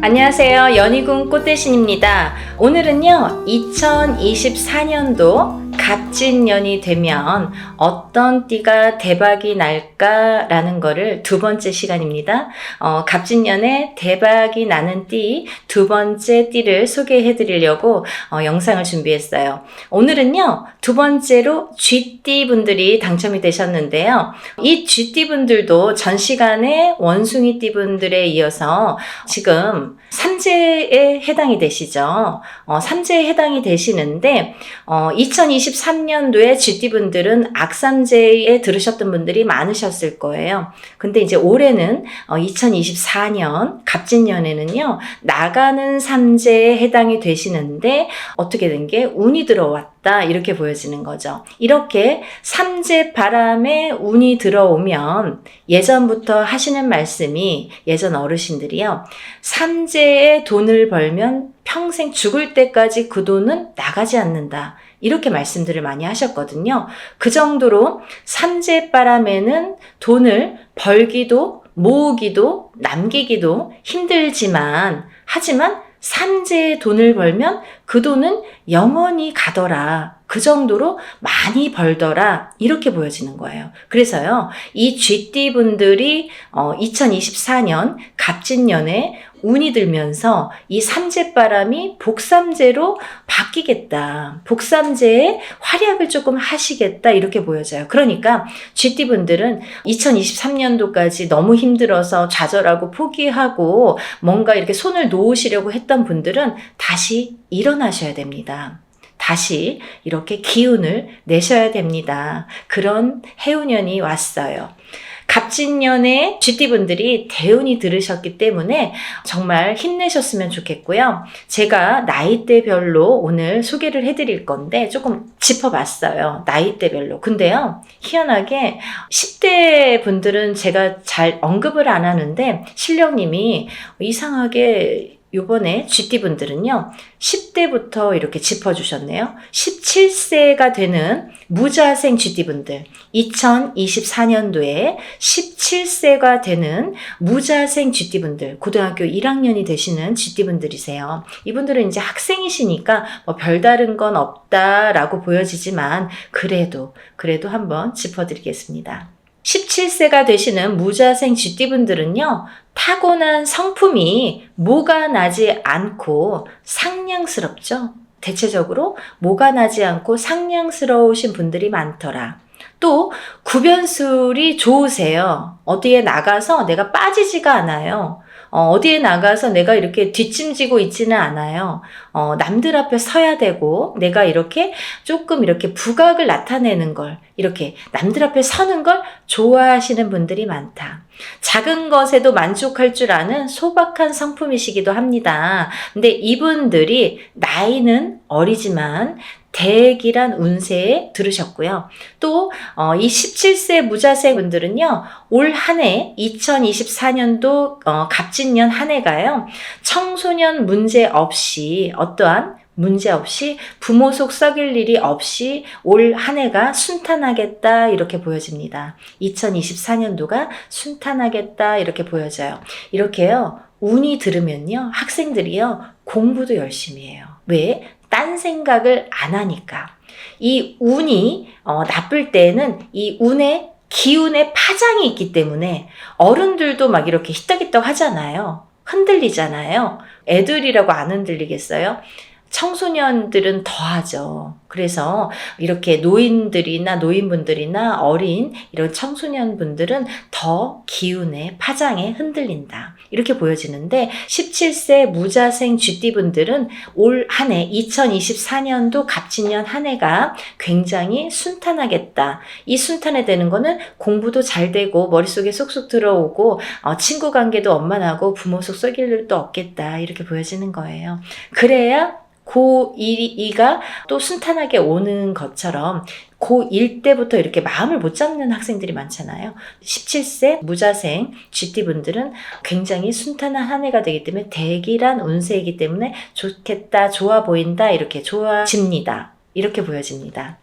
안녕하세요. 연희군 꽃대신입니다. 오늘은요, 2024년도 갑진년이 되면 어떤 띠가 대박이 날까라는 거를 두 번째 시간입니다. 갑진년에 대박이 나는 띠 두 번째 띠를 소개해 드리려고 영상을 준비했어요. 오늘은요, 두 번째로 쥐띠 분들이 당첨이 되셨는데요. 이 쥐띠 분들도 전 시간에 원숭이 띠 분들에 이어서 지금 삼재에 해당이 되시죠. 삼재에 해당이 되시는데 2023년도에 쥐띠분들은 악삼재에 들으셨던 분들이 많으셨을 거예요. 근데 이제 올해는 2024년 갑진년에는요, 나가는 삼재에 해당이 되시는데 어떻게 된 게 운이 들어왔다 이렇게 보여지는 거죠. 이렇게 삼재 바람에 운이 들어오면 예전부터 하시는 말씀이, 예전 어르신들이요, 삼재에 돈을 벌면 평생 죽을 때까지 그 돈은 나가지 않는다, 이렇게 말씀들을 많이 하셨거든요. 그 정도로 삼재바람에는 돈을 벌기도 모으기도 남기기도 힘들지만, 하지만 삼재에 돈을 벌면 그 돈은 영원히 가더라, 그 정도로 많이 벌더라, 이렇게 보여지는 거예요. 그래서요, 이 쥐띠 분들이 2024년 갑진년에 운이 들면서 이 삼재바람이 복삼재로 바뀌겠다, 복삼재의 활약을 조금 하시겠다, 이렇게 보여져요. 그러니까 쥐띠 분들은 2023년도까지 너무 힘들어서 좌절하고 포기하고 뭔가 이렇게 손을 놓으시려고 했던 분들은 다시 일어나셔야 됩니다. 다시 이렇게 기운을 내셔야 됩니다. 그런 해운년이 왔어요. 갑진년에 쥐띠분들이 대운이 들으셨기 때문에 정말 힘내셨으면 좋겠고요. 제가 나이대별로 오늘 소개를 해드릴 건데 조금 짚어봤어요. 나이대별로. 근데요, 희한하게 10대 분들은 제가 잘 언급을 안 하는데 신령님이 이상하게 요번에 쥐띠분들은요, 10대부터 이렇게 짚어주셨네요. 17세가 되는 무자생 쥐띠분들, 2024년도에 17세가 되는 무자생 쥐띠분들, 고등학교 1학년이 되시는 쥐띠분들이세요. 이분들은 이제 학생이시니까 뭐 별다른 건 없다라고 보여지지만 그래도 한번 짚어드리겠습니다. 17세가 되시는 무자생 쥐띠분들은요, 타고난 성품이 모가 나지 않고 상냥스럽죠. 대체적으로 모가 나지 않고 상냥스러우신 분들이 많더라. 또 구변술이 좋으세요. 어디에 나가서 내가 빠지지가 않아요. 어디에 나가서 내가 이렇게 뒷짐지고 있지는 않아요. 남들 앞에 서야 되고, 내가 이렇게 조금 이렇게 부각을 나타내는 걸, 이렇게 남들 앞에 서는 걸 좋아하시는 분들이 많다. 작은 것에도 만족할 줄 아는 소박한 성품이시기도 합니다. 근데 이분들이 나이는 어리지만 대기란 운세에 들으셨고요. 또 이 17세 무자생 분들은요, 올 한 해 2024년도 갑진년 한 해가요, 청소년 문제 없이, 어떠한 문제 없이, 부모 속 썩일 일이 없이 올 한 해가 순탄하겠다, 이렇게 보여집니다. 2024년도가 순탄하겠다, 이렇게 보여져요. 이렇게요, 운이 들으면요, 학생들이요, 공부도 열심히 해요. 왜? 딴 생각을 안 하니까. 이 운이 나쁠 때에는 이 운의 기운의 파장이 있기 때문에 어른들도 막 이렇게 히떡히떡 하잖아요. 흔들리잖아요. 애들이라고 안 흔들리겠어요? 청소년들은 더 하죠. 그래서 이렇게 노인들이나 노인분들이나 어린 이런 청소년분들은 더 기운의 파장에 흔들린다, 이렇게 보여지는데, 17세 무자생 쥐띠분들은 올 한 해 2024년도 갑진년 한 해가 굉장히 순탄하겠다. 이 순탄해 되는 거는 공부도 잘 되고 머릿속에 쏙쏙 들어오고 친구 관계도 원만하고 부모 속 썩일 일도 없겠다, 이렇게 보여지는 거예요. 그래야 고2가 또 순탄하게 오는 것처럼 고1 때부터 이렇게 마음을 못 잡는 학생들이 많잖아요. 17세 무자생 쥐띠분들은 굉장히 순탄한 한 해가 되기 때문에 대기란 운세이기 때문에 좋겠다, 좋아 보인다, 이렇게 좋아집니다. 이렇게 보여집니다.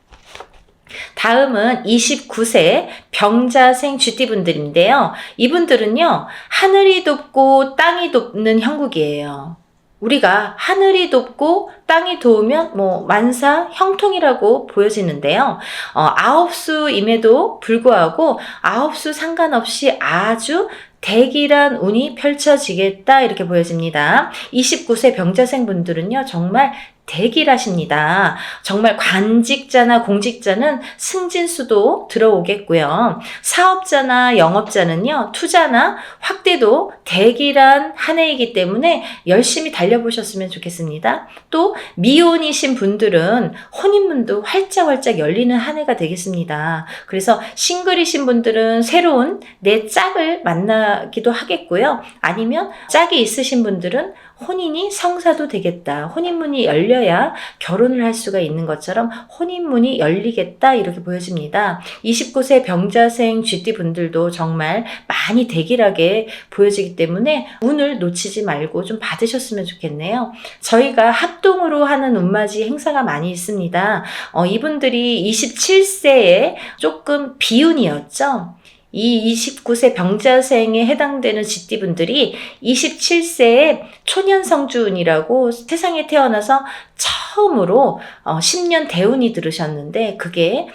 다음은 29세 병자생 쥐띠분들인데요. 이분들은요, 하늘이 돕고 땅이 돕는 형국이에요. 우리가 하늘이 돕고 땅이 도우면 만사 형통이라고 보여지는데요. 아홉수임에도 불구하고 아홉수 상관없이 아주 대길한 운이 펼쳐지겠다 이렇게 보여집니다. 29세 병자생 분들은요, 정말 대길하십니다. 정말 관직자나 공직자는 승진수도 들어오겠고요. 사업자나 영업자는요, 투자나 확대도 대길한 한 해이기 때문에 열심히 달려보셨으면 좋겠습니다. 또 미혼이신 분들은 혼인문도 활짝활짝 열리는 한 해가 되겠습니다. 그래서 싱글이신 분들은 새로운 내 짝을 만나기도 하겠고요. 아니면 짝이 있으신 분들은 혼인이 성사도 되겠다. 혼인문이 열려야 결혼을 할 수가 있는 것처럼 혼인문이 열리겠다 이렇게 보여집니다. 29세 병자생 쥐띠 분들도 정말 많이 대길하게 보여지기 때문에 운을 놓치지 말고 좀 받으셨으면 좋겠네요. 저희가 합동으로 하는 운맞이 행사가 많이 있습니다. 이분들이 27세에 조금 비운이었죠. 이 29세 병자생에 해당되는 쥐띠분들이 27세에 초년성주운이라고 세상에 태어나서 처음으로 10년 대운이 들으셨는데 그게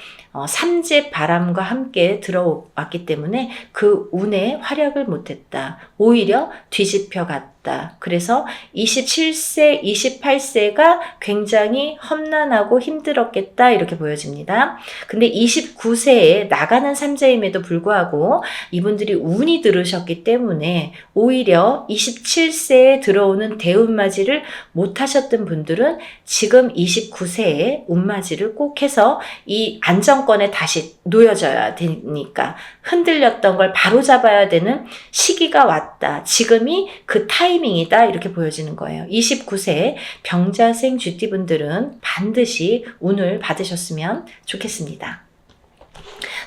삼재 바람과 함께 들어왔기 때문에 그 운에 활약을 못했다. 오히려 뒤집혀 갔다. 그래서 27세, 28세가 굉장히 험난하고 힘들었겠다 이렇게 보여집니다. 근데 29세에 나가는 삼재임에도 불구하고 이분들이 운이 들으셨기 때문에 오히려 27세에 들어오는 대운맞이를 못하셨던 분들은 지금 29세에 운맞이를 꼭 해서 이 안정권에 다시 놓여져야 되니까 흔들렸던 걸 바로잡아야 되는 시기가 왔다. 지금이 그 타이밍이다 이렇게 보여지는 거예요. 29세 병자생 쥐띠분들은 반드시 운을 받으셨으면 좋겠습니다.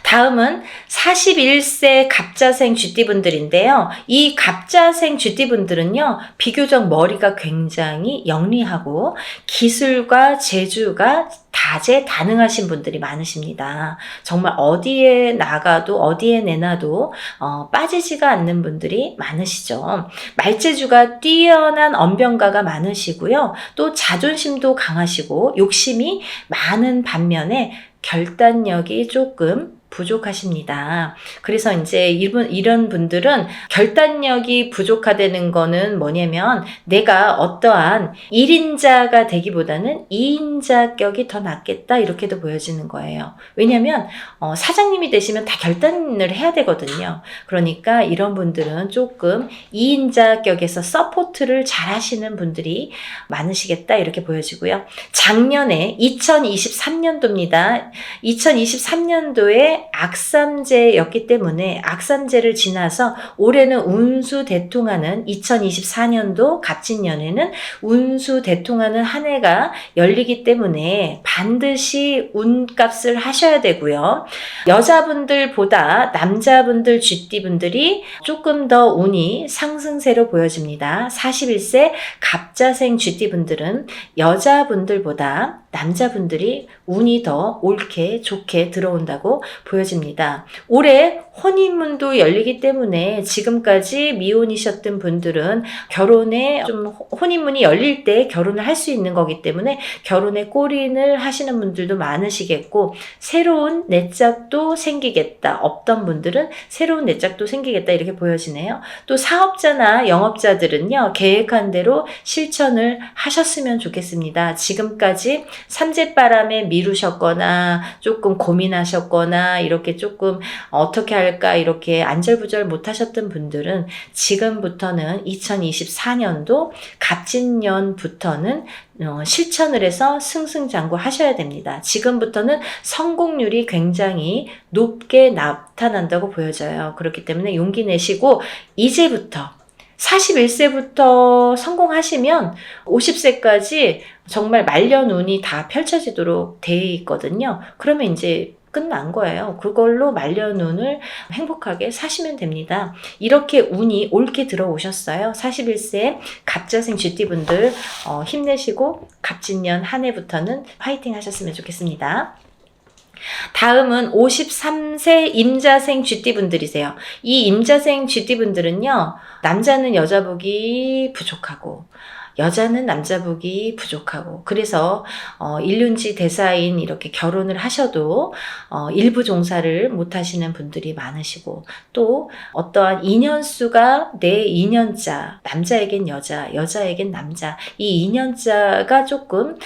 다음은 41세 갑자생 쥐띠분들인데요. 이 갑자생 쥐띠분들은요, 비교적 머리가 굉장히 영리하고 기술과 재주가 다재다능하신 분들이 많으십니다. 정말 어디에 나가도 어디에 내놔도 빠지지가 않는 분들이 많으시죠. 말재주가 뛰어난 언변가가 많으시고요. 또 자존심도 강하시고 욕심이 많은 반면에 결단력이 조금 부족하십니다. 그래서 이제 이런 분들은 결단력이 부족하다는 거는 뭐냐면 내가 어떠한 1인자가 되기보다는 2인자 격이 더 낫겠다 이렇게도 보여지는 거예요. 왜냐하면 사장님이 되시면 다 결단을 해야 되거든요. 그러니까 이런 분들은 조금 2인자 격에서 서포트를 잘 하시는 분들이 많으시겠다 이렇게 보여지고요. 작년에 2023년도입니다. 2023년도에 악삼재였기 때문에 악삼재를 지나서 올해는 운수대통하는 2024년도 갑진년에는 운수대통하는 한 해가 열리기 때문에 반드시 운값을 하셔야 되고요. 여자분들보다 남자분들 쥐띠분들이 조금 더 운이 상승세로 보여집니다. 41세 갑자생 쥐띠분들은 여자분들보다 남자분들이 운이 더 옳게 좋게 들어온다고 보여집니다. 올해 혼인문도 열리기 때문에 지금까지 미혼이셨던 분들은 결혼에 좀 혼인문이 열릴 때 결혼을 할 수 있는 거기 때문에 결혼에 골인을 하시는 분들도 많으시겠고 새로운 내 짝도 생기겠다. 없던 분들은 새로운 내 짝도 생기겠다 이렇게 보여지네요. 또 사업자나 영업자들은요. 계획한 대로 실천을 하셨으면 좋겠습니다. 지금까지 삼재바람에 미루셨거나 조금 고민하셨거나 이렇게 조금 어떻게 할까 이렇게 안절부절 못하셨던 분들은 지금부터는 2024년도 갑진년부터는 실천을 해서 승승장구 하셔야 됩니다. 지금부터는 성공률이 굉장히 높게 나타난다고 보여져요. 그렇기 때문에 용기 내시고 이제부터 41세부터 성공하시면 50세까지 정말 말년운이 다 펼쳐지도록 돼 있거든요. 그러면 이제 끝난 거예요. 그걸로 말년운을 행복하게 사시면 됩니다. 이렇게 운이 옳게 들어오셨어요. 41세 갑자생 쥐띠분들 힘내시고 갑진년 한 해부터는 화이팅 하셨으면 좋겠습니다. 다음은 53세 임자생 쥐띠분들이세요. 이 임자생 쥐띠분들은요, 남자는 여자 복이 부족하고 여자는 남자 복이 부족하고, 그래서 일륜지 대사인 이렇게 결혼을 하셔도 일부 종사를 못 하시는 분들이 많으시고, 또 어떠한 인연수가 내 인연자, 남자에겐 여자, 여자에겐 남자, 이 인연자가 조금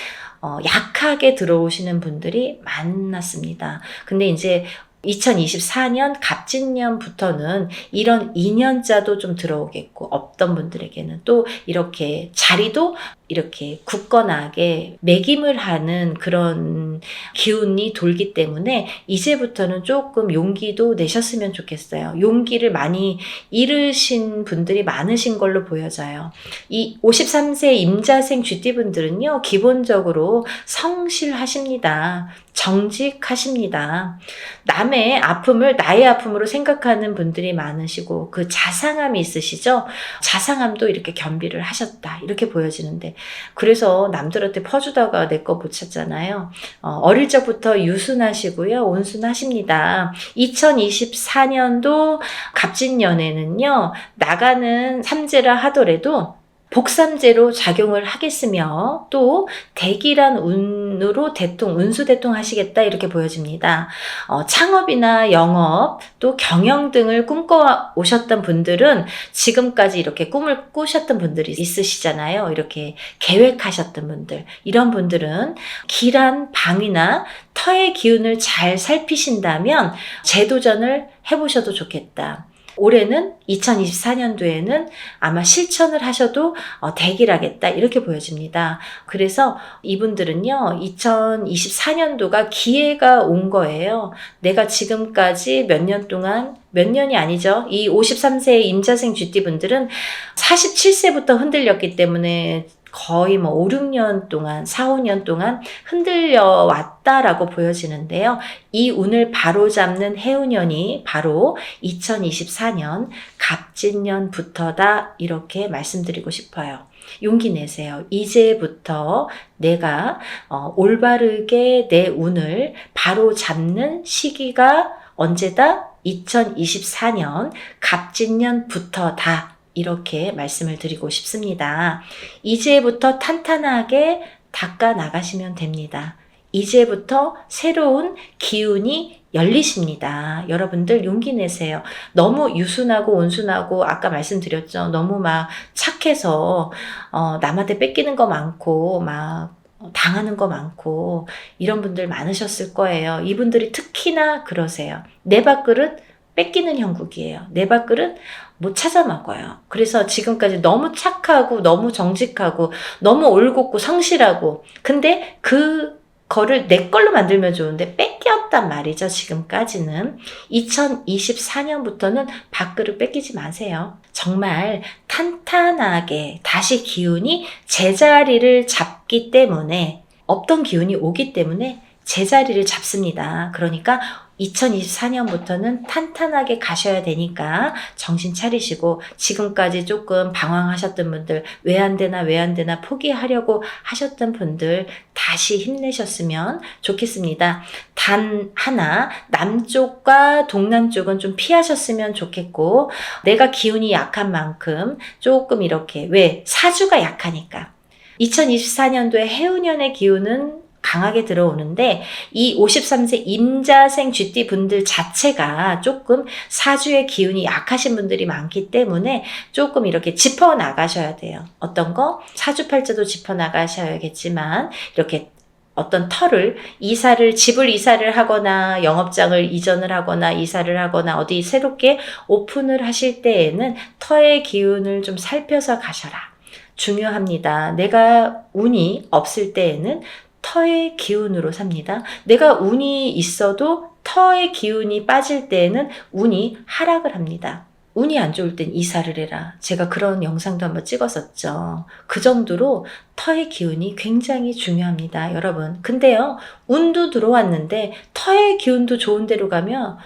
약하게 들어오시는 분들이 많았습니다. 근데 이제 2024년 갑진년부터는 이런 인연자도 좀 들어오겠고, 없던 분들에게는 또 이렇게 자리도 이렇게 굳건하게 매김을 하는 그런 기운이 돌기 때문에 이제부터는 조금 용기도 내셨으면 좋겠어요. 용기를 많이 잃으신 분들이 많으신 걸로 보여져요. 이 53세 임자생 쥐띠분들은요, 기본적으로 성실하십니다. 정직하십니다. 남의 아픔을 나의 아픔으로 생각하는 분들이 많으시고, 그 자상함이 있으시죠? 자상함도 이렇게 겸비를 하셨다, 이렇게 보여지는데, 그래서 남들한테 퍼주다가 내 거 못 찾잖아요. 어릴 적부터 유순하시고요, 온순하십니다. 2024년도 갑진년에는요, 나가는 삼재라 하더라도 복삼재로 작용을 하겠으며, 또 대기란 운으로 운수대통 하시겠다, 이렇게 보여집니다. 창업이나 영업, 또 경영 등을 꿈꿔 오셨던 분들은 지금까지 이렇게 꿈을 꾸셨던 분들이 있으시잖아요. 이렇게 계획하셨던 분들, 이런 분들은 길한 방위나 터의 기운을 잘 살피신다면 재도전을 해보셔도 좋겠다. 올해는 2024년도에는 아마 실천을 하셔도 대기하겠다, 이렇게 보여집니다. 그래서 이분들은요, 2024년도가 기회가 온 거예요. 내가 지금까지 몇 년 동안, 몇 년이 아니죠. 이 53세의 임자생 쥐띠분들은 47세부터 흔들렸기 때문에 거의 5, 6년 동안, 4, 5년 동안 흔들려 왔다라고 보여지는데요. 이 운을 바로잡는 해운년이 바로 2024년 갑진년부터다, 이렇게 말씀드리고 싶어요. 용기 내세요. 이제부터 내가 올바르게 내 운을 바로잡는 시기가 언제다? 2024년 갑진년부터다, 이렇게 말씀을 드리고 싶습니다. 이제부터 탄탄하게 닦아 나가시면 됩니다. 이제부터 새로운 기운이 열리십니다. 여러분들 용기 내세요. 너무 유순하고 온순하고, 아까 말씀드렸죠. 너무 막 착해서 남한테 뺏기는 거 많고 막 당하는 거 많고, 이런 분들 많으셨을 거예요. 이분들이 특히나 그러세요. 내 밥그릇 뺏기는 형국이에요. 내 밥그릇 못 찾아 먹어요. 그래서 지금까지 너무 착하고 너무 정직하고 너무 올곧고 성실하고, 근데 그거를 내 걸로 만들면 좋은데 뺏겼단 말이죠. 지금까지는. 2024년부터는 밥그릇 뺏기지 마세요. 정말 탄탄하게 다시 기운이 제자리를 잡기 때문에, 없던 기운이 오기 때문에 제자리를 잡습니다. 그러니까 2024년부터는 탄탄하게 가셔야 되니까 정신 차리시고, 지금까지 조금 방황하셨던 분들, 왜 안 되나 포기하려고 하셨던 분들 다시 힘내셨으면 좋겠습니다. 단 하나, 남쪽과 동남쪽은 좀 피하셨으면 좋겠고, 내가 기운이 약한 만큼 조금 이렇게, 왜? 사주가 약하니까. 2024년도에 해운년의 기운은 강하게 들어오는데, 이 53세 임자생 쥐띠 분들 자체가 조금 사주의 기운이 약하신 분들이 많기 때문에 조금 이렇게 짚어 나가셔야 돼요. 어떤 거? 사주팔자도 짚어 나가셔야겠지만, 이렇게 어떤 터를, 집을 이사를 하거나 영업장을 이전을 하거나 이사를 하거나 어디 새롭게 오픈을 하실 때에는 터의 기운을 좀 살펴서 가셔라. 중요합니다. 내가 운이 없을 때에는 터의 기운으로 삽니다. 내가 운이 있어도 터의 기운이 빠질 때에는 운이 하락을 합니다. 운이 안 좋을 땐 이사를 해라. 제가 그런 영상도 한번 찍었었죠. 그 정도로 터의 기운이 굉장히 중요합니다, 여러분. 근데요, 운도 들어왔는데 터의 기운도 좋은 데로 가면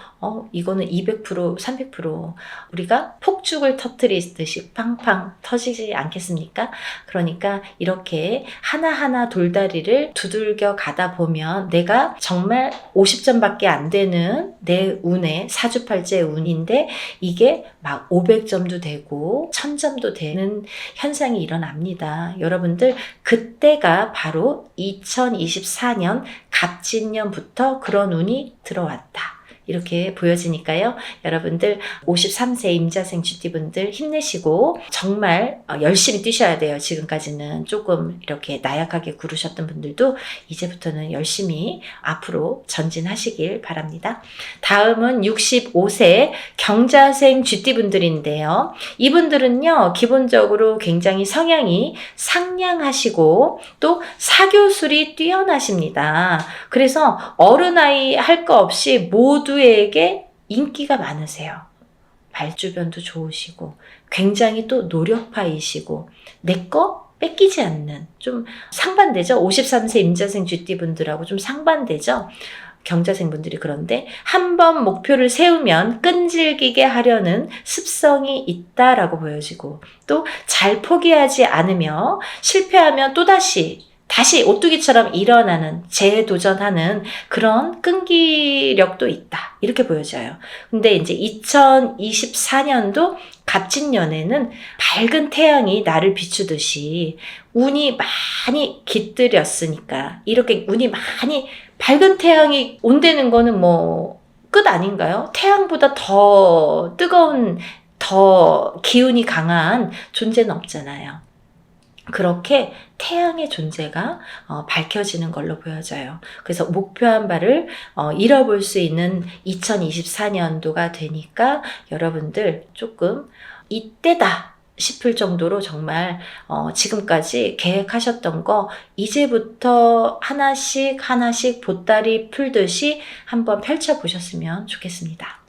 이거는 200%, 300% 우리가 폭죽을 터뜨리듯이 팡팡 터지지 않겠습니까? 그러니까 이렇게 하나하나 돌다리를 두들겨 가다 보면 내가 정말 50점밖에 안 되는 내 운의 사주팔자의 운인데 이게 막 500점도 되고 1000점도 되는 현상이 일어납니다. 여러분들 그때가 바로 2024년 갑진년부터 그런 운이 들어왔다. 이렇게 보여지니까요. 여러분들 53세 임자생 쥐띠분들 힘내시고 정말 열심히 뛰셔야 돼요. 지금까지는 조금 이렇게 나약하게 구르셨던 분들도 이제부터는 열심히 앞으로 전진하시길 바랍니다. 다음은 65세 경자생 쥐띠분들인데요. 이분들은요. 기본적으로 굉장히 성향이 상냥하시고 또 사교술이 뛰어나십니다. 그래서 어른아이 할 거 없이 모두에게 인기가 많으세요. 말주변도 좋으시고 굉장히 또 노력파이시고 내 거 뺏기지 않는 좀 상반되죠. 53세 임자생 쥐띠분들하고 좀 상반되죠. 경자생분들이 그런데 한번 목표를 세우면 끈질기게 하려는 습성이 있다라고 보여지고 또 잘 포기하지 않으며 실패하면 또다시 오뚜기처럼 일어나는 재도전하는 그런 끈기력도 있다. 이렇게 보여져요. 근데 이제 2024년도 갑진년에는 밝은 태양이 나를 비추듯이 운이 많이 깃들였으니까 이렇게 운이 많이 밝은 태양이 온다는 거는 뭐 끝 아닌가요? 태양보다 더 뜨거운 더 기운이 강한 존재는 없잖아요. 그렇게 태양의 존재가 밝혀지는 걸로 보여져요. 그래서 목표한 바를 이뤄볼 수 있는 2024년도가 되니까 여러분들 조금 이때다 싶을 정도로 정말 지금까지 계획하셨던 거 이제부터 하나씩 보따리 풀듯이 한번 펼쳐보셨으면 좋겠습니다.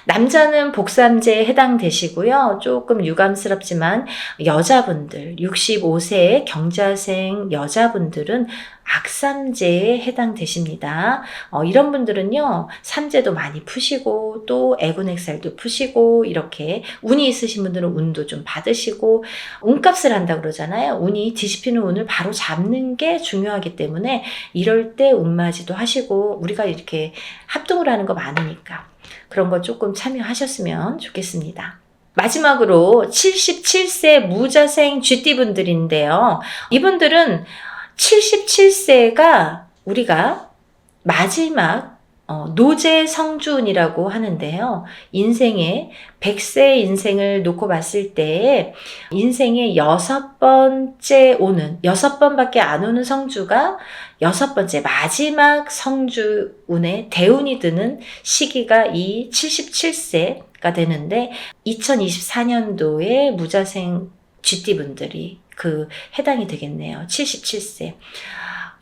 남자는 복삼제에 해당되시고요. 조금 유감스럽지만 여자분들 65세 경자생 여자분들은 악삼제에 해당되십니다. 이런 분들은요. 삼제도 많이 푸시고 또 애군액살도 푸시고 이렇게 운이 있으신 분들은 운도 좀 받으시고 운값을 한다고 그러잖아요. 운이 뒤집히는 운을 바로 잡는 게 중요하기 때문에 이럴 때 운맞이도 하시고 우리가 이렇게 합동을 하는 거 많으니까 그런 거 조금 참여하셨으면 좋겠습니다. 마지막으로 77세 무자생 쥐띠분들인데요. 이분들은 77세가 우리가 마지막 노제 성주운이라고 하는데요. 인생의 100세 인생을 놓고 봤을 때 인생의 6번밖에 안 오는 성주가 6번째 마지막 성주운에 대운이 드는 시기가 이 77세가 되는데 2024년도에 무자생 쥐띠분들이 해당이 되겠네요. 77세.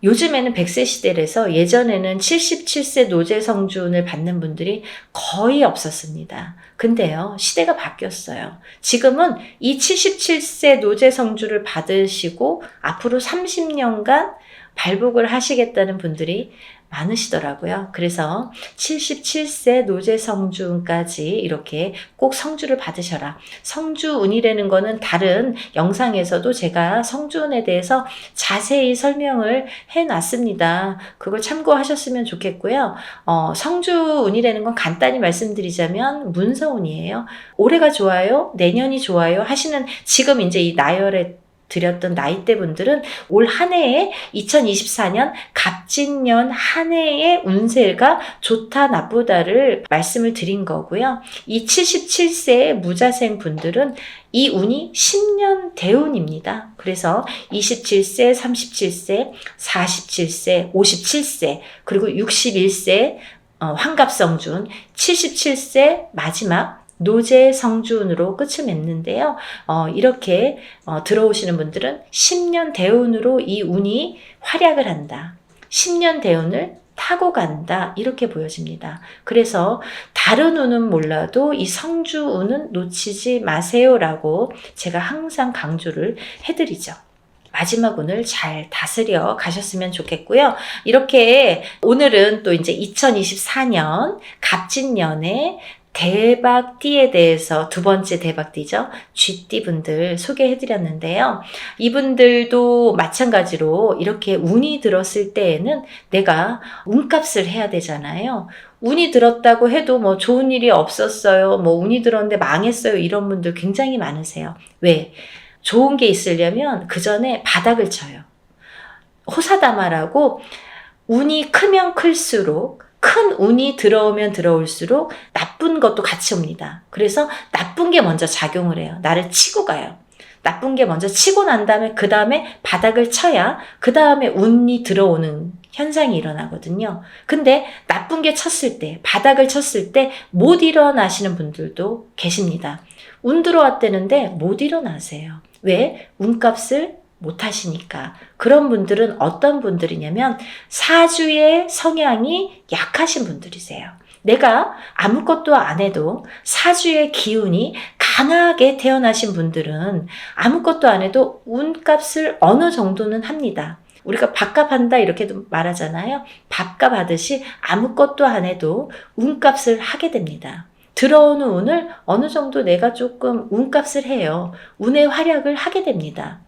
요즘에는 100세 시대라서 예전에는 77세 노제성주운을 받는 분들이 거의 없었습니다. 근데요, 시대가 바뀌었어요. 지금은 이 77세 노제성주를 받으시고 앞으로 30년간 발복을 하시겠다는 분들이 많으시더라고요. 그래서 77세 노제성주운까지 이렇게 꼭 성주를 받으셔라. 성주운이라는 거는 다른 영상에서도 제가 성주운에 대해서 자세히 설명을 해놨습니다. 그걸 참고하셨으면 좋겠고요. 성주운이라는 건 간단히 말씀드리자면 문서운이에요. 올해가 좋아요? 내년이 좋아요? 하시는 지금 이제 이 나열에 드렸던 나이대 분들은 올 한 해에 2024년 갑진년 한 해의 운세가 좋다 나쁘다를 말씀을 드린 거고요. 이 77세 무자생 분들은 이 운이 10년 대운입니다. 그래서 27세, 37세, 47세, 57세, 그리고 61세 환갑성준, 77세 마지막 노제 성주운으로 끝을 맺는데요. 이렇게 들어오시는 분들은 10년 대운으로 이 운이 활약을 한다. 10년 대운을 타고 간다. 이렇게 보여집니다. 그래서 다른 운은 몰라도 이 성주운은 놓치지 마세요라고 제가 항상 강조를 해드리죠. 마지막 운을 잘 다스려 가셨으면 좋겠고요. 이렇게 오늘은 또 이제 2024년 갑진년의 대박띠에 대해서 두 번째 대박띠죠. 쥐띠 분들 소개해드렸는데요. 이분들도 마찬가지로 이렇게 운이 들었을 때에는 내가 운값을 해야 되잖아요. 운이 들었다고 해도 뭐 좋은 일이 없었어요. 뭐 운이 들었는데 망했어요. 이런 분들 굉장히 많으세요. 왜? 좋은 게 있으려면 그 전에 바닥을 쳐요. 호사다마라고 운이 크면 클수록 큰 운이 들어오면 들어올수록 나쁜 것도 같이 옵니다. 그래서 나쁜 게 먼저 작용을 해요. 나를 치고 가요. 나쁜 게 먼저 치고 난 다음에 그 다음에 바닥을 쳐야 그 다음에 운이 들어오는 현상이 일어나거든요. 근데 나쁜 게 쳤을 때, 바닥을 쳤을 때 못 일어나시는 분들도 계십니다. 운 들어왔다는데 못 일어나세요. 왜? 운값을 못 하시니까. 그런 분들은 어떤 분들이냐면 사주의 성향이 약하신 분들이세요. 내가 아무것도 안 해도 사주의 기운이 강하게 태어나신 분들은 아무것도 안 해도 운값을 어느 정도는 합니다. 우리가 밥값 한다 이렇게도 말하잖아요. 밥값 하듯이 아무것도 안 해도 운값을 하게 됩니다. 들어오는 운을 어느 정도 내가 조금 운값을 해요. 운의 활약을 하게 됩니다.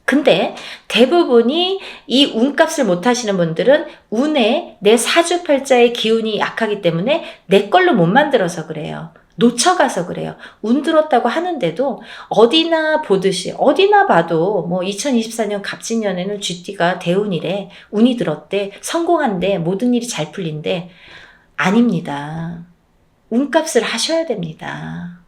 근데 대부분이 이 운값을 못 하시는 분들은 운에 내 사주팔자의 기운이 약하기 때문에 내 걸로 못 만들어서 그래요. 놓쳐가서 그래요. 운 들었다고 하는데도 어디나 보듯이 어디나 봐도 뭐 2024년 갑진년에는 쥐띠가 대운이래. 운이 들었대. 성공한대. 모든 일이 잘 풀린대. 아닙니다. 운값을 하셔야 됩니다.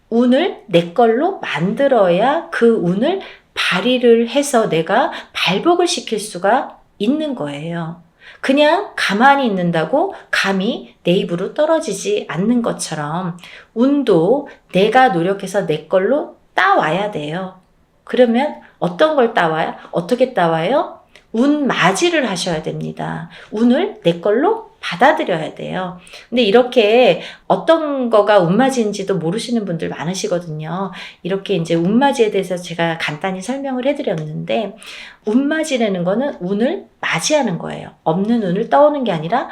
운을 내 걸로 만들어야 그 운을 발휘를 해서 내가 발복을 시킬 수가 있는 거예요. 그냥 가만히 있는다고 감이 내 입으로 떨어지지 않는 것처럼 운도 내가 노력해서 내 걸로 따와야 돼요. 그러면 어떤 걸 따와요? 어떻게 따와요? 운 맞이를 하셔야 됩니다. 운을 내 걸로 받아들여야 돼요. 근데 이렇게 어떤 거가 운맞이인지도 모르시는 분들 많으시거든요. 이렇게 이제 운맞이에 대해서 제가 간단히 설명을 해드렸는데, 운맞이라는 거는 운을 맞이하는 거예요. 없는 운을 떠오는 게 아니라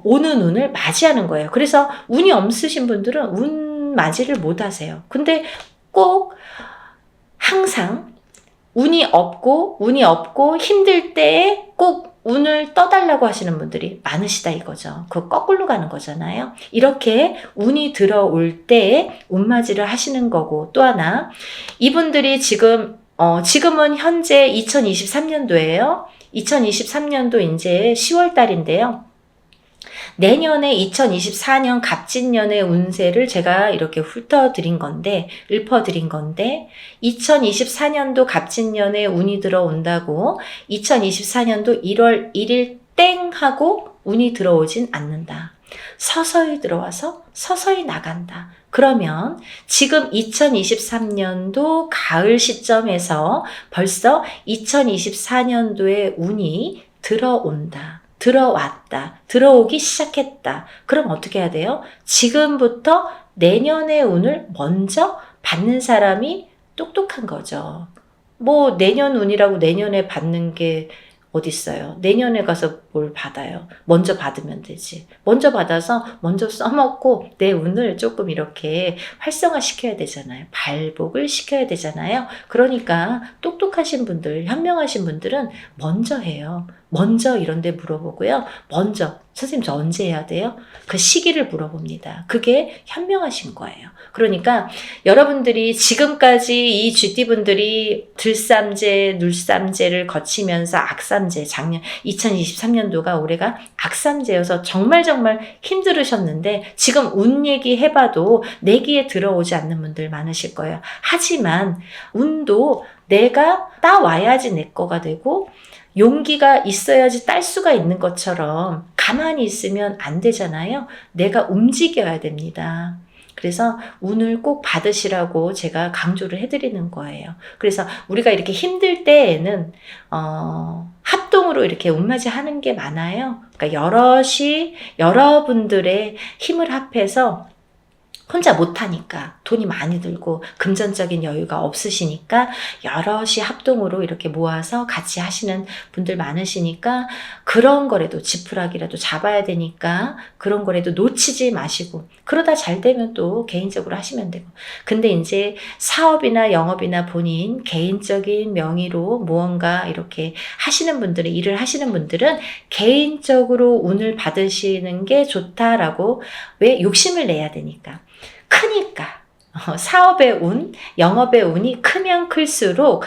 오는 운을 맞이하는 거예요. 그래서 운이 없으신 분들은 운맞이를 못 하세요. 근데 꼭 항상 운이 없고 힘들 때에 꼭 운을 떠달라고 하시는 분들이 많으시다 이거죠. 그거 거꾸로 가는 거잖아요. 이렇게 운이 들어올 때에 운맞이를 하시는 거고, 또 하나 이분들이 지금은 현재 2023년도예요. 2023년도 이제 10월 달인데요. 내년에 2024년 갑진년의 운세를 제가 이렇게 읊어드린 건데 2024년도 갑진년에 운이 들어온다고 2024년도 1월 1일 땡 하고 운이 들어오진 않는다. 서서히 들어와서 서서히 나간다. 그러면 지금 2023년도 가을 시점에서 벌써 2024년도에 운이 들어온다. 들어왔다. 들어오기 시작했다. 그럼 어떻게 해야 돼요? 지금부터 내년의 운을 먼저 받는 사람이 똑똑한 거죠. 뭐 내년 운이라고 내년에 받는 게 어딨어요. 내년에 가서 뭘 받아요. 먼저 받으면 되지. 먼저 받아서 먼저 써먹고 내 운을 조금 이렇게 활성화시켜야 되잖아요. 발복을 시켜야 되잖아요. 그러니까 똑똑하신 분들, 현명하신 분들은 먼저 해요. 먼저 이런 데 물어보고요. 먼저 선생님 저 언제 해야 돼요? 그 시기를 물어봅니다. 그게 현명하신 거예요. 그러니까 여러분들이 지금까지 이 쥐띠분들이 들삼재, 눌삼재를 거치면서 악삼재, 작년 2023년도가 올해가 악삼재여서 정말 힘들으셨는데 지금 운 얘기 해봐도 내기에 들어오지 않는 분들 많으실 거예요. 하지만 운도 내가 따와야지 내 거가 되고 용기가 있어야지 딸 수가 있는 것처럼 가만히 있으면 안 되잖아요. 내가 움직여야 됩니다. 그래서 운을 꼭 받으시라고 제가 강조를 해드리는 거예요. 그래서 우리가 이렇게 힘들 때에는 합동으로 이렇게 운맞이 하는 게 많아요. 그러니까 여러분들의 힘을 합해서 혼자 못하니까 돈이 많이 들고 금전적인 여유가 없으시니까 여럿이 합동으로 이렇게 모아서 같이 하시는 분들 많으시니까 그런 거라도 지푸라기라도 잡아야 되니까 그런 거라도 놓치지 마시고 그러다 잘 되면 또 개인적으로 하시면 되고 근데 이제 사업이나 영업이나 본인 개인적인 명의로 무언가 이렇게 하시는 분들은 일을 하시는 분들은 개인적으로 운을 받으시는 게 좋다라고 왜 욕심을 내야 되니까 크니까 사업의 운, 영업의 운이 크면 클수록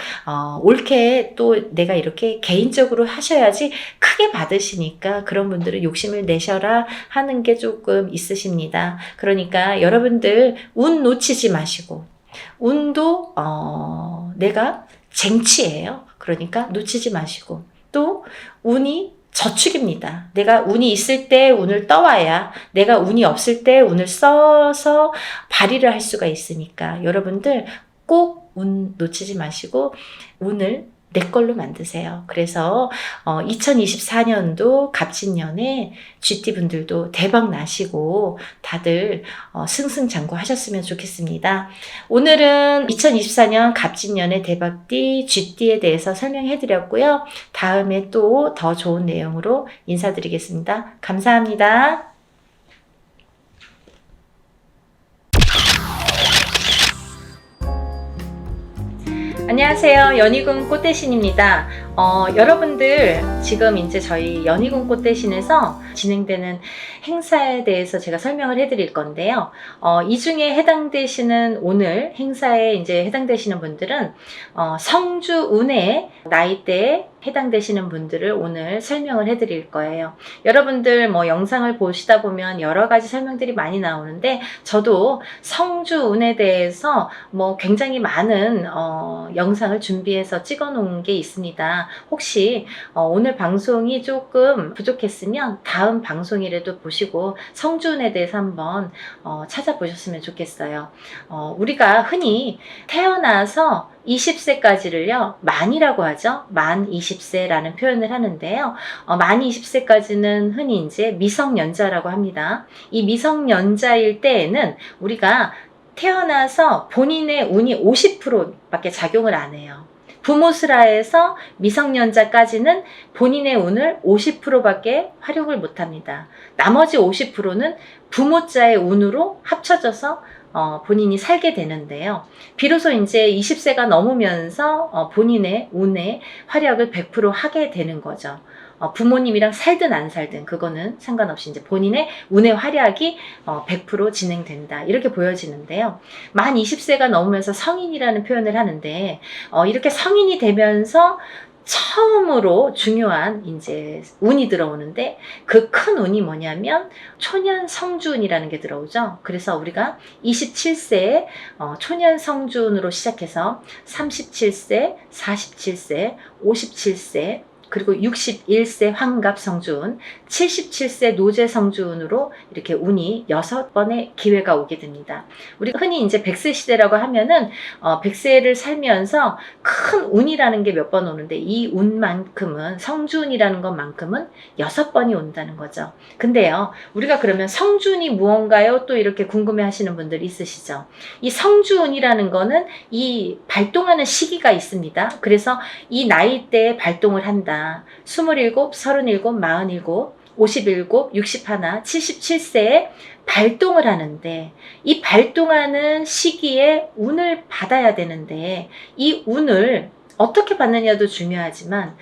옳게 또 내가 이렇게 개인적으로 하셔야지 크게 받으시니까 그런 분들은 욕심을 내셔라 하는 게 조금 있으십니다. 그러니까 여러분들 운 놓치지 마시고 운도 내가 쟁취예요. 그러니까 놓치지 마시고 또 운이 저축입니다. 내가 운이 있을 때 운을 떠와야 내가 운이 없을 때 운을 써서 발휘를 할 수가 있으니까 여러분들 꼭 운 놓치지 마시고 운을 내 걸로 만드세요. 그래서 2024년도 갑진년에 GT분들도 대박 나시고 다들 승승장구 하셨으면 좋겠습니다. 오늘은 2024년 갑진년의 대박띠 GT에 대해서 설명해 드렸고요. 다음에 또 더 좋은 내용으로 인사드리겠습니다. 감사합니다. 안녕하세요. 연희군 꽃대신입니다. 여러분들 지금 이제 저희 연희군 꽃대신에서 진행되는 행사에 대해서 제가 설명을 해드릴 건데요. 이 중에 해당되시는 오늘 행사에 이제 해당되시는 분들은 성주 운해 나이대에 해당되시는 분들을 오늘 설명을 해드릴 거예요. 여러분들 뭐 영상을 보시다 보면 여러 가지 설명들이 많이 나오는데 저도 성주 운에 대해서 뭐 굉장히 많은 영상을 준비해서 찍어 놓은 게 있습니다. 혹시 오늘 방송이 조금 부족했으면 다음 방송이라도 보시고 성주운에 대해서 한번 찾아보셨으면 좋겠어요. 우리가 흔히 태어나서 20세까지를요, 만이라고 하죠. 만 20세라는 표현을 하는데요. 만 20세까지는 흔히 이제 미성년자라고 합니다. 이 미성년자일 때에는 우리가 태어나서 본인의 운이 50%밖에 작용을 안 해요. 부모스라에서 미성년자까지는 본인의 운을 50%밖에 활용을 못 합니다. 나머지 50%는 부모자의 운으로 합쳐져서 본인이 살게 되는데요. 비로소 이제 20세가 넘으면서 본인의 운의 활약을 100% 하게 되는 거죠. 부모님이랑 살든 안 살든 그거는 상관없이 이제 본인의 운의 활약이 100% 진행된다. 이렇게 보여지는데요. 만 20세가 넘으면서 성인이라는 표현을 하는데 이렇게 성인이 되면서 처음으로 중요한 이제 운이 들어오는데 그 큰 운이 뭐냐면 초년 성주운이라는 게 들어오죠. 그래서 우리가 27세에 초년 성주운으로 시작해서 37세, 47세, 57세 그리고 61세 환갑 성주운, 77세 노제 성주운으로 이렇게 운이 6번의 기회가 오게 됩니다. 우리가 흔히 이제 100세 시대라고 하면은 100세를 살면서 큰 운이라는 게 몇 번 오는데 이 운만큼은 성주운이라는 것만큼은 6번이 온다는 거죠. 근데요, 우리가 그러면 성주운이 무언가요? 또 이렇게 궁금해 하시는 분들 있으시죠? 이 성주운이라는 거는 이 발동하는 시기가 있습니다. 그래서 이 나이대에 발동을 한다. 27, 37, 47, 57, 61, 77세에 발동을 하는데 이 발동하는 시기에 운을 받아야 되는데 이 운을 어떻게 받느냐도 중요하지만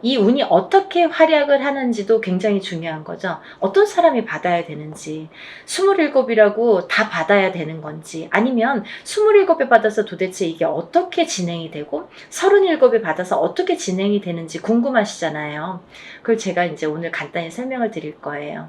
이 운이 어떻게 활약을 하는지도 굉장히 중요한 거죠. 어떤 사람이 받아야 되는지 27이라고 다 받아야 되는 건지 아니면 27에 받아서 도대체 이게 어떻게 진행이 되고 37에 받아서 어떻게 진행이 되는지 궁금하시잖아요. 그걸 제가 이제 오늘 간단히 설명을 드릴 거예요.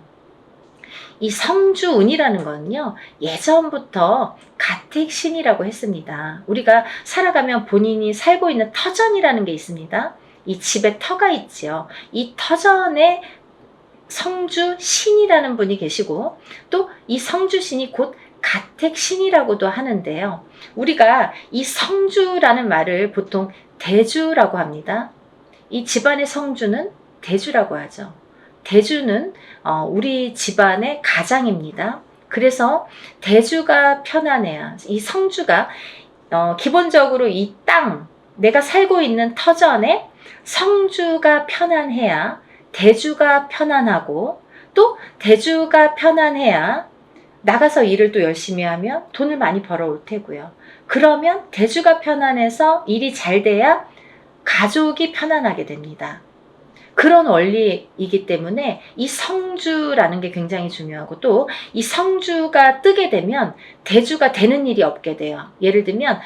이 성주운이라는 거는요, 예전부터 가택신이라고 했습니다. 우리가 살아가면 본인이 살고 있는 터전이라는 게 있습니다. 이 집에 터가 있지요. 이 터전에 성주신이라는 분이 계시고 또 이 성주신이 곧 가택신이라고도 하는데요. 우리가 이 성주라는 말을 보통 대주라고 합니다. 이 집안의 성주는 대주라고 하죠. 대주는 우리 집안의 가장입니다. 그래서 대주가 편안해야, 이 성주가 기본적으로 이 땅, 내가 살고 있는 터전에 성주가 편안해야 대주가 편안하고, 또 대주가 편안해야 나가서 일을 또 열심히 하면 돈을 많이 벌어올 테고요. 그러면 대주가 편안해서 일이 잘 돼야 가족이 편안하게 됩니다. 그런 원리이기 때문에 이 성주라는 게 굉장히 중요하고, 또 이 성주가 뜨게 되면 대주가 되는 일이 없게 돼요. 예를 들면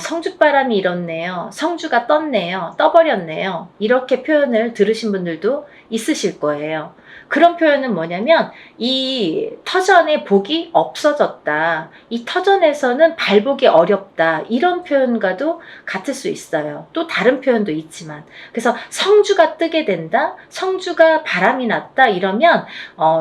성주바람이 일었네요, 성주가 떴네요, 떠버렸네요, 이렇게 표현을 들으신 분들도 있으실 거예요. 그런 표현은 뭐냐면 이 터전에 복이 없어졌다, 이 터전에서는 발복이 어렵다, 이런 표현과도 같을 수 있어요. 또 다른 표현도 있지만, 그래서 성주가 뜨게 된다, 성주가 바람이 났다, 이러면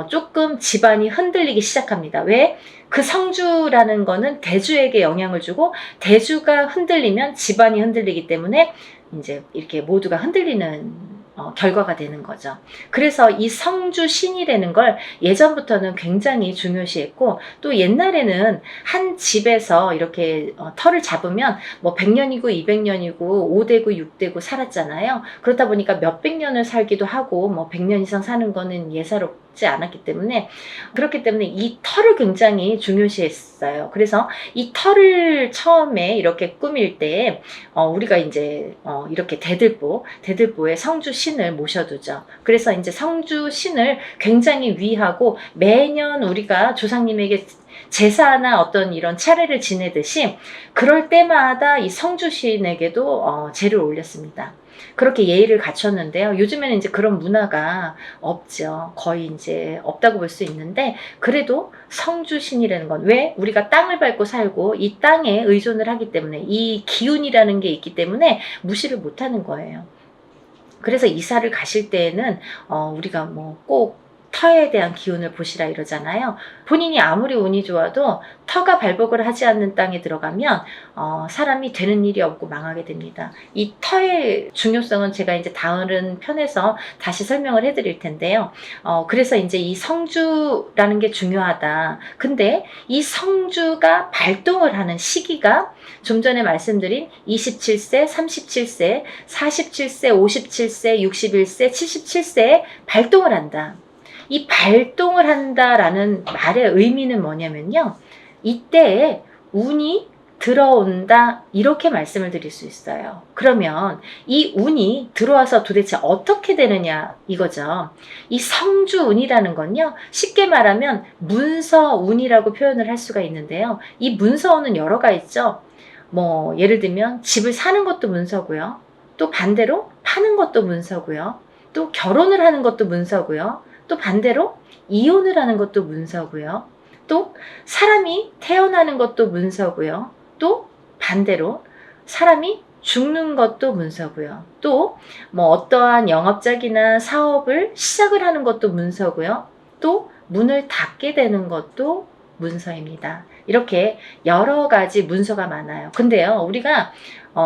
조금 집안이 흔들리기 시작합니다. 왜? 그 성주라는 거는 대주에게 영향을 주고, 대주가 흔들리면 집안이 흔들리기 때문에 이제 이렇게 모두가 흔들리는 결과가 되는 거죠. 그래서 이 성주 신이라는 걸 예전부터는 굉장히 중요시했고, 또 옛날에는 한 집에서 이렇게 터를 잡으면 뭐 100년이고 200년이고 5대고 6대고 살았잖아요. 그렇다 보니까 몇백 년을 살기도 하고 뭐 100년 이상 사는 거는 예사롭지 않았기 때문에, 그렇기 때문에 이 터를 굉장히 중요시했어요. 그래서 이 터를 처음에 이렇게 꾸밀 때 우리가 이제 이렇게 대들보에 성주 신을 모셔두죠. 그래서 이제 성주 신을 굉장히 위하고, 매년 우리가 조상님에게 제사나 어떤 이런 차례를 지내듯이 그럴 때마다 이 성주 신에게도 제를 올렸습니다. 그렇게 예의를 갖췄는데요. 요즘에는 이제 그런 문화가 없죠. 거의 이제 없다고 볼 수 있는데, 그래도 성주신이라는 건, 왜? 우리가 땅을 밟고 살고 이 땅에 의존을 하기 때문에, 이 기운이라는 게 있기 때문에 무시를 못하는 거예요. 그래서 이사를 가실 때에는 우리가 뭐 꼭 터에 대한 기운을 보시라 이러잖아요. 본인이 아무리 운이 좋아도 터가 발복을 하지 않는 땅에 들어가면 사람이 되는 일이 없고 망하게 됩니다. 이 터의 중요성은 제가 이제 다른 편에서 다시 설명을 해드릴 텐데요. 그래서 이제 이 성주라는 게 중요하다. 근데 이 성주가 발동을 하는 시기가 좀 전에 말씀드린 27세, 37세, 47세, 57세, 61세, 77세에 발동을 한다. 이 발동을 한다라는 말의 의미는 뭐냐면요, 이때에 운이 들어온다, 이렇게 말씀을 드릴 수 있어요. 그러면 이 운이 들어와서 도대체 어떻게 되느냐 이거죠. 이 성주운이라는 건요, 쉽게 말하면 문서운이라고 표현을 할 수가 있는데요. 이 문서운은 여러가 있죠. 뭐 예를 들면 집을 사는 것도 문서고요, 또 반대로 파는 것도 문서고요, 또 결혼을 하는 것도 문서고요, 또 반대로 이혼을 하는 것도 문서고요, 또 사람이 태어나는 것도 문서고요, 또 반대로 사람이 죽는 것도 문서고요, 또 뭐 어떠한 영업작이나 사업을 시작을 하는 것도 문서고요, 또 문을 닫게 되는 것도 문서입니다. 이렇게 여러 가지 문서가 많아요. 근데요, 우리가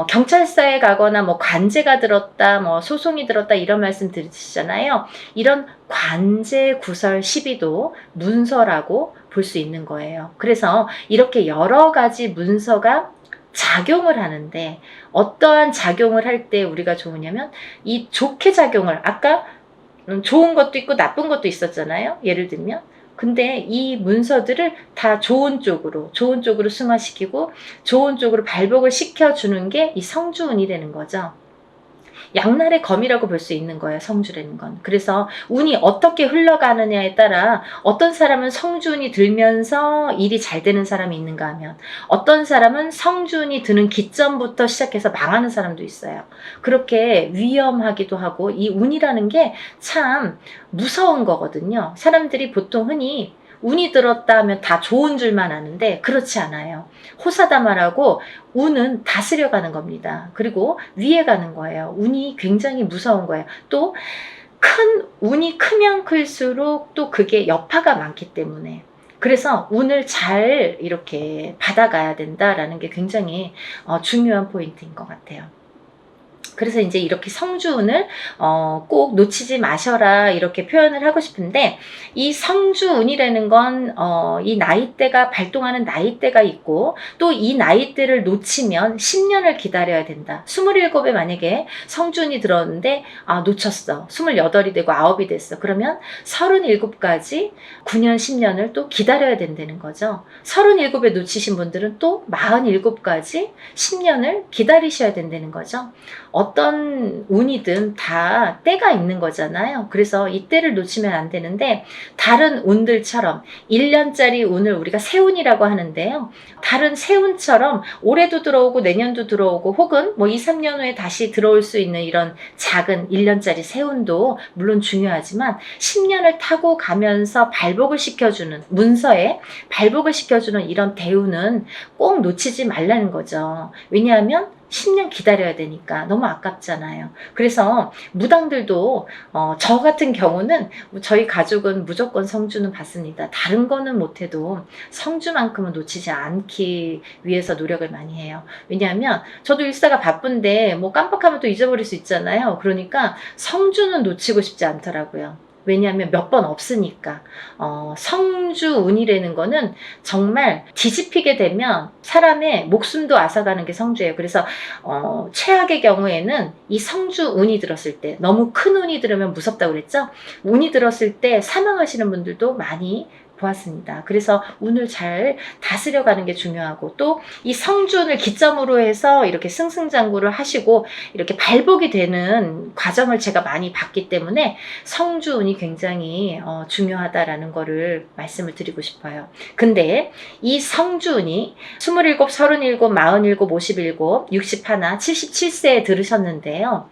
경찰서에 가거나 뭐 관제가 들었다, 뭐 소송이 들었다, 이런 말씀 들으시잖아요. 이런 관제 구설 시비도 문서라고 볼 수 있는 거예요. 그래서 이렇게 여러 가지 문서가 작용을 하는데, 어떠한 작용을 할 때 우리가 좋으냐면, 이 좋게 작용을, 아까 좋은 것도 있고 나쁜 것도 있었잖아요. 예를 들면, 근데 이 문서들을 다 좋은 쪽으로 승화시키고 좋은 쪽으로 발복을 시켜주는 게 이 성주운이 되는 거죠. 양날의 검이라고 볼 수 있는 거예요, 성주라는 건. 그래서 운이 어떻게 흘러가느냐에 따라 어떤 사람은 성주운이 들면서 일이 잘 되는 사람이 있는가 하면, 어떤 사람은 성주운이 드는 기점부터 시작해서 망하는 사람도 있어요. 그렇게 위험하기도 하고, 이 운이라는 게 참 무서운 거거든요. 사람들이 보통 흔히 운이 들었다 하면 다 좋은 줄만 아는데 그렇지 않아요. 호사다마라고 운은 다스려가는 겁니다. 그리고 위에 가는 거예요. 운이 굉장히 무서운 거예요. 또 운이 크면 클수록 또 그게 여파가 많기 때문에, 그래서 운을 잘 이렇게 받아가야 된다라는 게 굉장히 중요한 포인트인 것 같아요. 그래서 이제 이렇게 성주운을 꼭 놓치지 마셔라 이렇게 표현을 하고 싶은데, 이 성주운이라는 건 이 나이대가 발동하는 나이대가 있고, 또 이 나이대를 놓치면 10년을 기다려야 된다. 27에 만약에 성주운이 들었는데 놓쳤어. 28이 되고 9이 됐어. 그러면 37까지 9년 10년을 또 기다려야 된다는 거죠. 37에 놓치신 분들은 또 47까지 10년을 기다리셔야 된다는 거죠. 어떤 운이든 다 때가 있는 거잖아요. 그래서 이 때를 놓치면 안 되는데, 다른 운들처럼 1년짜리 운을 우리가 세운이라고 하는데요. 다른 세운처럼 올해도 들어오고 내년도 들어오고 혹은 뭐 2, 3년 후에 다시 들어올 수 있는 이런 작은 1년짜리 세운도 물론 중요하지만, 10년을 타고 가면서 발복을 시켜주는, 문서에 발복을 시켜주는 이런 대운은 꼭 놓치지 말라는 거죠. 왜냐하면 10년 기다려야 되니까 너무 아깝잖아요. 그래서 무당들도 저 같은 경우는, 저희 가족은 무조건 성주는 받습니다. 다른 거는 못해도 성주만큼은 놓치지 않기 위해서 노력을 많이 해요. 왜냐하면 저도 일사가 바쁜데 뭐 깜빡하면 또 잊어버릴 수 있잖아요. 그러니까 성주는 놓치고 싶지 않더라고요. 왜냐하면 몇 번 없으니까. 성주운이라는 거는 정말 뒤집히게 되면 사람의 목숨도 앗아가는 게 성주예요. 그래서 최악의 경우에는 이 성주운이 들었을 때, 너무 큰 운이 들으면 무섭다고 그랬죠? 운이 들었을 때 사망하시는 분들도 많이 보았습니다. 그래서 운을 잘 다스려가는 게 중요하고, 또 이 성주운을 기점으로 해서 이렇게 승승장구를 하시고 이렇게 발복이 되는 과정을 제가 많이 봤기 때문에 성주운이 굉장히 중요하다라는 거를 말씀을 드리고 싶어요. 근데 이 성주운이 27, 37, 47, 57, 61, 77세에 들으셨는데요.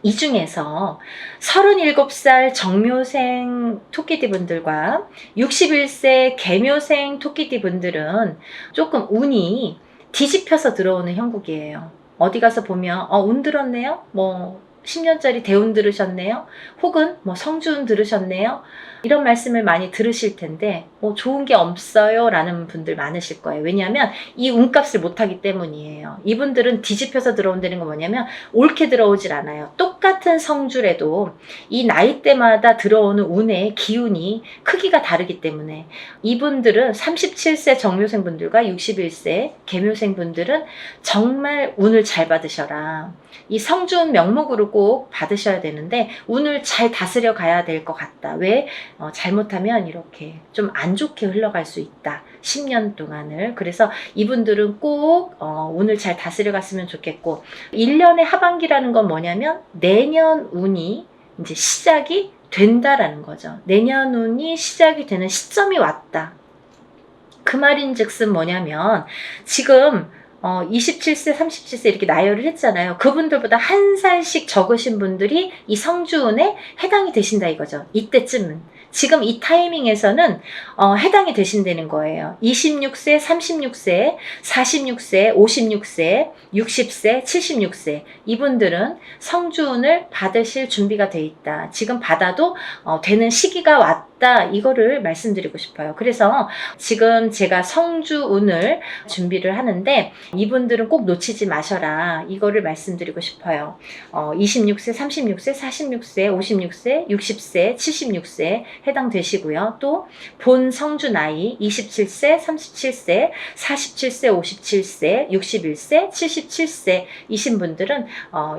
이 중에서 37살 정묘생 토끼띠 분들과 61세 개묘생 토끼띠 분들은 조금 운이 뒤집혀서 들어오는 형국이에요. 어디 가서 보면 운 들었네요? 뭐 10년짜리 대운 들으셨네요? 혹은 뭐 성주운 들으셨네요? 이런 말씀을 많이 들으실 텐데 좋은 게 없어요 라는 분들 많으실 거예요. 왜냐하면 이 운값을 못하기 때문이에요. 이분들은 뒤집혀서 들어온다는 건 뭐냐면 옳게 들어오질 않아요. 똑같은 성주래도 이 나이대마다 들어오는 운의 기운이 크기가 다르기 때문에, 이분들은 37세 정묘생 분들과 61세 개묘생 분들은 정말 운을 잘 받으셔라. 이 성주운 명목으로 꼭 받으셔야 되는데 운을 잘 다스려 가야 될 것 같다. 왜? 잘못하면 이렇게 좀 안 좋게 흘러갈 수 있다. 10년 동안을. 그래서 이분들은 꼭 운을 잘 다스려 갔으면 좋겠고, 1년의 하반기라는 건 뭐냐면 내년 운이 이제 시작이 된다라는 거죠. 내년 운이 시작이 되는 시점이 왔다. 그 말인즉슨 뭐냐면, 지금 27세, 37세 이렇게 나열을 했잖아요. 그분들보다 한 살씩 적으신 분들이 이 성주운에 해당이 되신다 이거죠. 이때쯤은. 지금 이 타이밍에서는 해당이 되신다는 거예요. 26세, 36세, 46세, 56세, 60세, 76세 이분들은 성주운을 받으실 준비가 돼 있다. 지금 받아도 되는 시기가 왔다. 이거를 말씀드리고 싶어요. 그래서 지금 제가 성주운을 준비를 하는데 이분들은 꼭 놓치지 마셔라. 이거를 말씀드리고 싶어요. 26세, 36세, 46세, 56세, 60세, 76세 해당되시고요. 또 본 성주 나이 27세, 37세, 47세, 57세, 61세, 77세 이신 분들은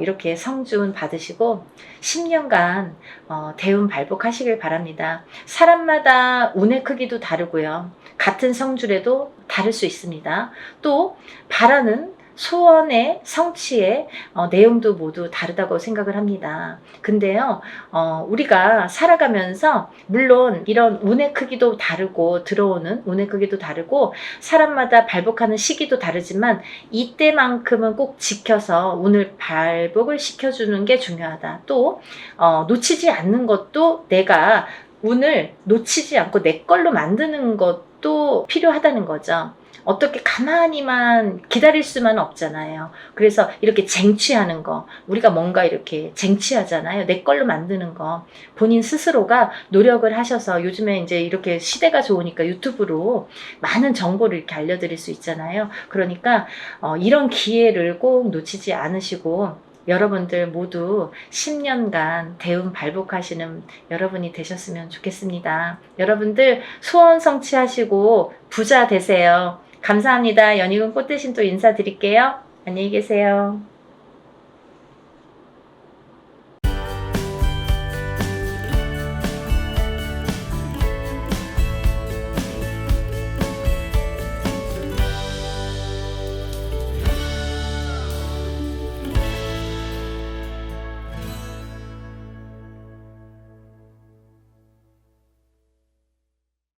이렇게 성주운 받으시고 10년간 대운 발복하시길 바랍니다. 사람마다 운의 크기도 다르고요. 같은 성주래도 다를 수 있습니다. 또 바라는 소원의 성취의 내용도 모두 다르다고 생각을 합니다. 근데요, 우리가 살아가면서 물론 이런 운의 크기도 다르고 들어오는 운의 크기도 다르고 사람마다 발복하는 시기도 다르지만 이때만큼은 꼭 지켜서 운을 발복을 시켜주는 게 중요하다. 또 놓치지 않는 것도, 내가 운을 놓치지 않고 내 걸로 만드는 것도 필요하다는 거죠. 어떻게 가만히만 기다릴 수만 없잖아요. 그래서 이렇게 쟁취하는 거, 우리가 뭔가 이렇게 쟁취하잖아요. 내 걸로 만드는 거. 본인 스스로가 노력을 하셔서, 요즘에 이제 이렇게 시대가 좋으니까 유튜브로 많은 정보를 이렇게 알려드릴 수 있잖아요. 그러니까 이런 기회를 꼭 놓치지 않으시고 여러분들 모두 10년간 대운 발복하시는 여러분이 되셨으면 좋겠습니다. 여러분들 소원 성취하시고 부자 되세요. 감사합니다. 연희군 꽃대신 또 인사드릴게요. 안녕히 계세요.